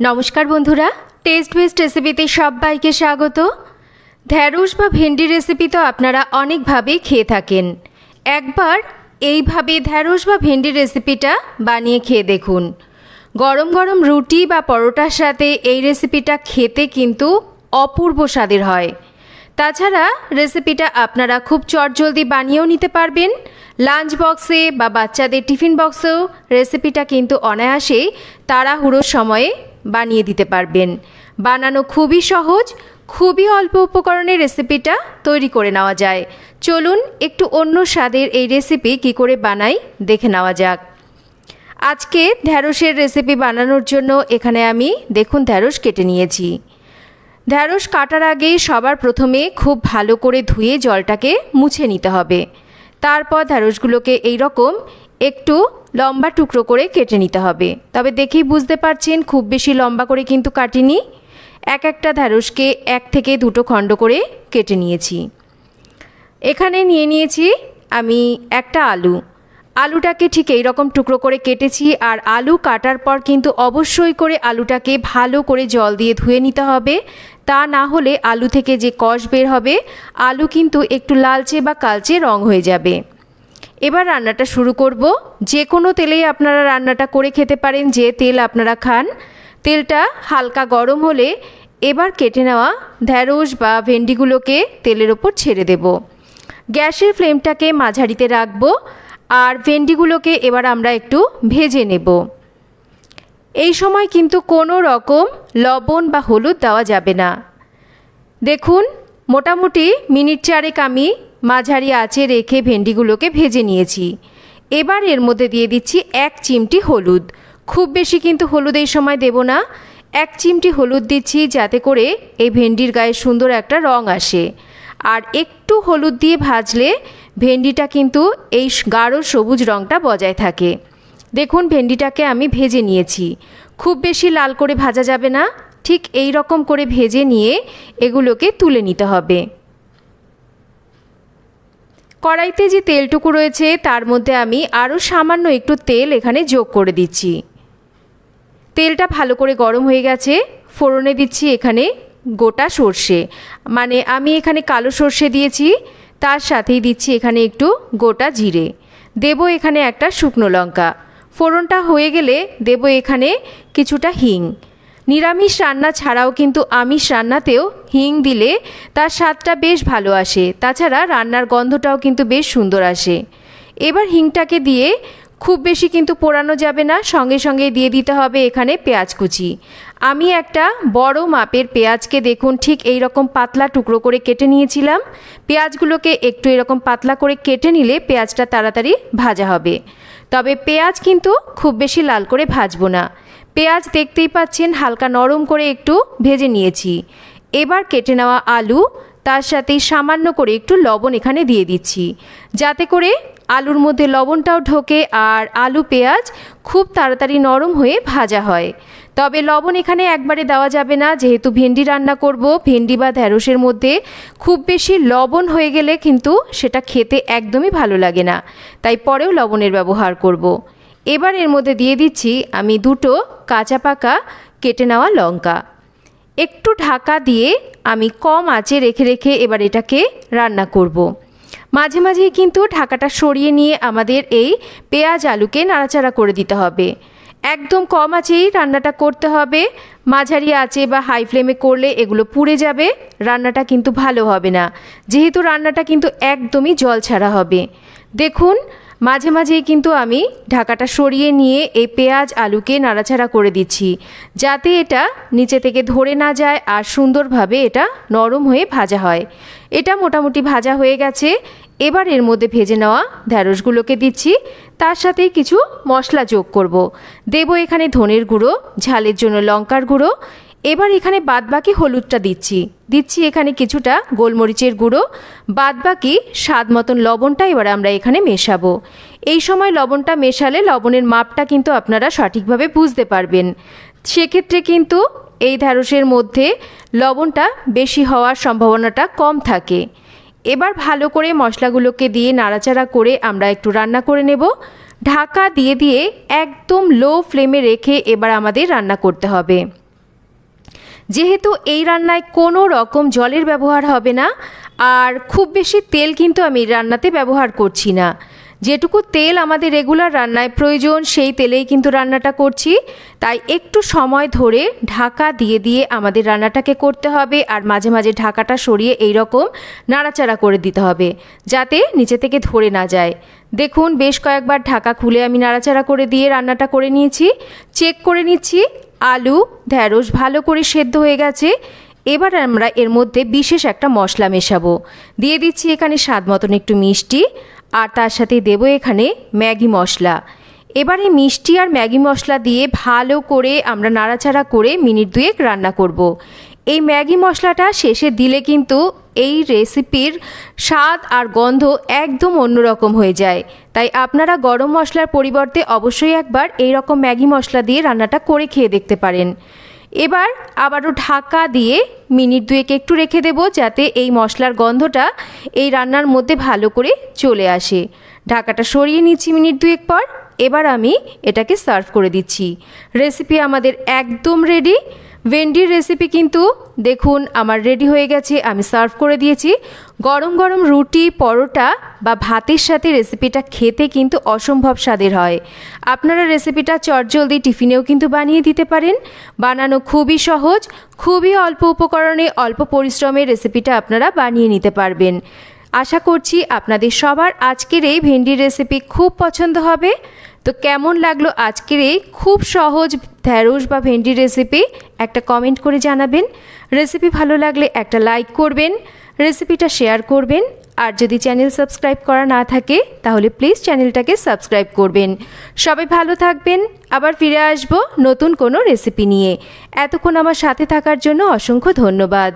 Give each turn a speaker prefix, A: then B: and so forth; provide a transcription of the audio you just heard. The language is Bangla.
A: নমস্কার বন্ধুরা, টেস্ট বেস্ট রেসিপিতে সবাইকে স্বাগত। ঢ্যাঁড়স বা ভেন্ডি রেসিপি তো আপনারা অনেকভাবেই খেয়ে থাকেন। একবার এইভাবে ঢ্যাঁড়স বা ভেন্ডি রেসিপিটা বানিয়ে খেয়ে দেখুন। গরম গরম রুটি বা পরোটার সাথে এই রেসিপিটা খেতে কিন্তু অপূর্ব স্বাদের হয়। তাছাড়া রেসিপিটা আপনারা খুব চটজলদি বানিয়েও নিতে পারবেন। লাঞ্চ বক্সে বা বাচ্চাদের টিফিন বক্সেও রেসিপিটা কিন্তু অনায়াসেই তাড়াহুড়োর সময়ে বানিয়ে দিতে পারবেন। বানানো খুবই সহজ, খুবই অল্প উপকরণে রেসিপিটা তৈরি করে নেওয়া যায়। চলুন একটু অন্য স্বাদের এই রেসিপি কি করে বানাই দেখে নেওয়া যাক। আজকে ঢ্যাঁড়সের রেসিপি বানানোর জন্য এখানে আমি দেখুন ঢ্যাঁড়স কেটে নিয়েছি। ঢ্যাঁড়স কাটার আগে সবার প্রথমে খুব ভালো করে ধুয়ে জলটাকে মুছে নিতে হবে। তারপর ঢ্যাঁড়সগুলোকে এই রকম একটু লম্বা টুকরো করে কেটে নিতে হবে। তবে দেখেই বুঝতে পারছেন খুব বেশি লম্বা করে কিন্তু কাটিনি। একটা ঢ্যাঁড়সকে 1 থেকে 2 খণ্ড করে কেটে নিয়েছি। এখানে নিয়ে নিয়েছি আমি একটা আলুটাকে ঠিক এই রকম টুকরো করে কেটেছি। আর আলু কাটার পর কিন্তু অবশ্যই করে আলুটাকে ভালো করে জল দিয়ে ধুয়ে নিতে হবে। তা না হলে আলু থেকে যে কষ বের হবে, আলু কিন্তু একটু লালচে বা কালচে রং হয়ে যাবে। এবার রান্নাটা শুরু করব। যে কোনো তেলেই আপনারা রান্নাটা করে খেতে পারেন, যে তেল আপনারা খান। তেলটা হালকা গরম হলে এবার কেটে নেওয়া ঢ্যাঁড়স বা ভেন্ডিগুলোকে তেলের ওপর ছেড়ে দেব। গ্যাসের ফ্লেমটাকে মাঝারিতে রাখবো। আর ভেন্ডিগুলোকে এবার আমরা একটু ভেজে নেব। এই সময় কিন্তু কোনো রকম লবণ বা হলুদ দেওয়া যাবে না। দেখুন মোটামুটি মিনিট 4 আমি মাঝারি আঁচে রেখে ভেন্ডিগুলোকে ভেজে নিয়েছি। এবার এর মধ্যে দিয়ে দিচ্ছি 1 চিমটি হলুদ। খুব বেশি কিন্তু হলুদ এই সময় দেব না। 1 চিমটি হলুদ দিচ্ছি যাতে করে এই ভেন্ডির গায়ে সুন্দর একটা রং আসে। আর একটু হলুদ দিয়ে ভাজলে ভেন্ডিটা কিন্তু এই গাঢ় সবুজ রঙটা বজায় থাকে। দেখুন ভেন্ডিটাকে আমি ভেজে নিয়েছি। খুব বেশি লাল করে ভাজা যাবে না, ঠিক এই রকম করে ভেজে নিয়ে এগুলোকে তুলে নিতে হবে। কড়াইতে যে তেলটুকু রয়েছে তার মধ্যে আমি আরও সামান্য একটু তেল এখানে যোগ করে দিচ্ছি। তেলটা ভালো করে গরম হয়ে গেছে। ফোড়নে দিচ্ছি এখানে গোটা সর্ষে, মানে আমি এখানে কালো সর্ষে দিয়েছি। তার সাথেই দিচ্ছি এখানে একটু গোটা জিরে, দেব এখানে একটা শুকনো লঙ্কা। ফোড়নটা হয়ে গেলে দেব এখানে কিছুটা হিং। নিরামিষ রান্না ছাড়াও কিন্তু আমিষ রান্নাতেও হিং দিলে তার স্বাদটা বেশ ভালো আসে। তাছাড়া রান্নার গন্ধটাও কিন্তু বেশ সুন্দর আসে। এবার হিংটাকে দিয়ে খুব বেশি কিন্তু পোড়ানো যাবে না, সঙ্গে সঙ্গে দিয়ে দিতে হবে এখানে পেঁয়াজ কুচি। আমি একটা বড় মাপের পেঁয়াজকে দেখুন ঠিক এই রকম পাতলা টুকরো করে কেটে নিয়েছিলাম। পেঁয়াজগুলোকে একটু এরকম পাতলা করে কেটে নিলে পেঁয়াজটা তাড়াতাড়ি ভাজা হবে। তবে পেঁয়াজ কিন্তু খুব বেশি লাল করে ভাজবো না। পেঁয়াজ দেখতেই পাচ্ছেন হালকা নরম করে একটু ভেজে নিয়েছি। এবার কেটে নেওয়া আলু, তার সাথে সামান্য করে একটু লবণ এখানে দিয়ে দিচ্ছি যাতে করে আলুর মধ্যে লবণটাও ঢোকে আর আলু পেঁয়াজ খুব তাড়াতাড়ি নরম হয়ে ভাজা হয়। তবে লবণ এখানে একবারে দেওয়া যাবে না, যেহেতু ভেন্ডি রান্না করব। ভেন্ডি বা ঢ্যাঁড়সের মধ্যে খুব বেশি লবণ হয়ে গেলে কিন্তু সেটা খেতে একদমই ভালো লাগে না, তাই পরেও লবণের ব্যবহার করব। এবার এর মধ্যে দিয়ে দিচ্ছি আমি 2 কাঁচা পাকা কেটে নেওয়া লঙ্কা। একটু ঢাকা দিয়ে আমি কম আঁচে রেখে রেখে এবার এটাকে রান্না করব। মাঝে মাঝেই কিন্তু ঢাকাটা সরিয়ে নিয়ে আমাদের এই পেঁয়াজ আলুকে নাড়াচাড়া করে দিতে হবে। একদম কম আঁচেই রান্নাটা করতে হবে। মাঝারি আঁচে বা হাই ফ্লেমে করলে এগুলো পুড়ে যাবে, রান্নাটা কিন্তু ভালো হবে না, যেহেতু রান্নাটা কিন্তু একদমই জল ছাড়া হবে। দেখুন মাঝে মাঝেই কিন্তু আমি ঢাকাটা সরিয়ে নিয়ে এই পেঁয়াজ আলুকে নাড়াচাড়া করে দিচ্ছি যাতে এটা নিচে থেকে ধরে না যায় আর সুন্দরভাবে এটা নরম হয়ে ভাজা হয়। এটা মোটামুটি ভাজা হয়ে গেছে। এবার এর মধ্যে ভেজে নেওয়া ঢ্যাঁড়সগুলোকে দিচ্ছি। তার সাথেই কিছু মশলা যোগ করব। দেব এখানে ধনের গুঁড়ো, ঝালের জন্য লঙ্কার গুঁড়ো। এবার এখানে বাদবাকি হলুদটা দিচ্ছি এখানে কিছুটা গোলমরিচের গুঁড়ো, বাদবাকি স্বাদ মতন লবণটা এবার আমরা এখানে মেশাবো। এই সময় লবণটা মেশালে লবণের মাপটা কিন্তু আপনারা সঠিকভাবে বুঝতে পারবেন। সেক্ষেত্রে কিন্তু এই ঢ্যাঁড়সের মধ্যে লবণটা বেশি হওয়ার সম্ভাবনাটা কম থাকে। এবার ভালো করে মশলাগুলোকে দিয়ে নাড়াচাড়া করে আমরা একটু রান্না করে নেব। ঢাকা দিয়ে দিয়ে একদম লো ফ্লেমে রেখে এবার আমাদের রান্না করতে হবে। যেহেতু এই রান্নায় কোনো রকম জলের ব্যবহার হবে না, আর খুব বেশি তেল কিন্তু আমি রান্নাতে ব্যবহার করছি না। যেটুকু তেল আমাদের রেগুলার রান্নায় প্রয়োজন সেই তেলেই কিন্তু রান্নাটা করছি। তাই একটু সময় ধরে ঢাকা দিয়ে দিয়ে আমাদের রান্নাটাকে করতে হবে, আর মাঝে মাঝে ঢাকাটা সরিয়ে এই রকম নাড়াচাড়া করে দিতে হবে যাতে নিচে থেকে ধরে না যায়। দেখুন বেশ কয়েকবার ঢাকা খুলে আমি নাড়াচাড়া করে দিয়ে রান্নাটা করে নিয়েছি। চেক করে নিচ্ছি আলু ঢ্যাঁড়স ভালো করে সেদ্ধ হয়ে গেছে। এবার আমরা এর মধ্যে বিশেষ একটা মশলা মেশাবো। দিয়ে দিচ্ছি এখানে স্বাদ মতন একটু মিষ্টি, আর তার সাথে দেবো এখানে ম্যাগি মশলা। এবারে মিষ্টি আর ম্যাগি মশলা দিয়ে ভালো করে আমরা নাড়াচাড়া করে মিনিট 2 রান্না করব। এই ম্যাগি মশলাটা শেষে দিলে কিন্তু এই রেসিপির স্বাদ আর গন্ধ একদম অন্যরকম হয়ে যায়। তাই আপনারা গরম মশলার পরিবর্তে অবশ্যই একবার এই রকম ম্যাগি মশলা দিয়ে রান্নাটা করে খেয়ে দেখতে পারেন। এবার আবারও ঢাকা দিয়ে মিনিট 2 একটু রেখে দেব যাতে এই মশলার গন্ধটা এই রান্নার মধ্যে ভালো করে চলে আসে। ঢাকাটা সরিয়ে নিচ্ছি মিনিট 2 পর। এবার আমি এটাকে সার্ভ করে দিচ্ছি। রেসিপি আমাদের একদম রেডি। ভেন্ডির রেসিপি কিন্তু দেখুন আমার রেডি হয়ে গেছে। আমি সার্ভ করে দিয়েছি। গরম গরম রুটি পরোটা বা ভাতের সাথে রেসিপিটা খেতে কিন্তু অসম্ভব স্বাদের হয়। আপনারা রেসিপিটা চটজলদি টিফিনেও কিন্তু বানিয়ে দিতে পারেন। বানানো খুবই সহজ, খুবই অল্প উপকরণে অল্প পরিশ্রমে রেসিপিটা আপনারা বানিয়ে নিতে পারবেন। আশা করছি আপনাদের সবার আজকের এই ভেন্ডির রেসিপি খুব পছন্দ হবে। তো কেমন লাগলো আজকের এই খুব সহজ ঢ্যাঁড়স বা ভেন্ডির রেসিপি একটা কমেন্ট করে জানাবেন। রেসিপি ভালো লাগলে একটা লাইক করবেন, রেসিপিটা শেয়ার করবেন, আর যদি চ্যানেল সাবস্ক্রাইব করা না থাকে তাহলে প্লিজ চ্যানেলটাকে সাবস্ক্রাইব করবেন। সবাই ভালো থাকবেন। আবার ফিরে আসবো নতুন কোনো রেসিপি নিয়ে। এতক্ষণ আমার সাথে থাকার জন্য অসংখ্য ধন্যবাদ।